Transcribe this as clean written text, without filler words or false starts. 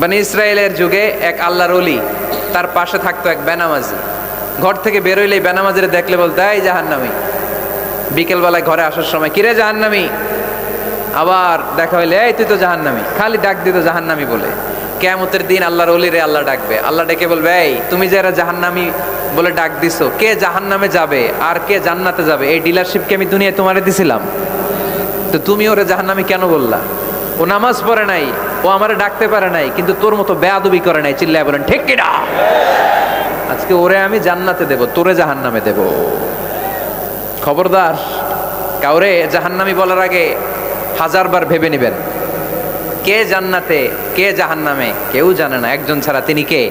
বনি ইসরায়েলের যুগে এক আল্লাহর ওলি, তার পাশে থাকতো এক বেনামাজি। ঘর থেকে বেরোইলেই বেনামাজিরে দেখলে বলতো, এই জাহান্নামী। বিকেলবেলায় ঘরে আসার সময়, কিরে জাহান্নামী? আবার দেখা হইলে, এই তুই তো জাহান্নামী। খালি ডাক দিত জাহান্নামী বলে। কিয়ামতের দিন আল্লাহর ওলিরে আল্লাহ ডাকবে। আল্লাহ ডেকে বলবে, এই তুমি যারা জাহান্নামী বলে ডাক দিছো, কে জাহান্নামে যাবে আর কে জান্নাতে যাবে, এই ডিলারশিপ কি আমি দুনিয়ায় তোমারে দিছিলাম? তো তুমি ওরে জাহান্নামী কেন বললা? ও নামাজ পড়ে নাই, ও আমারে ডাকতে পারে নাই, কিন্তু তোর মতো বেয়াদবি করে নাই। চিল্লায় বলেন ঠিক কিনা? আজকে ওরে আমি জান্নাতে দেব, তোরে জাহান্নামে দেব। খবরদার, কাউরে জাহান্নামী বলার আগে 1000 বার ভেবে নেবেন। কে জান্নাতে কে জাহান্নামে কেউ জানে না, একজন ছাড়া, তিনি কে?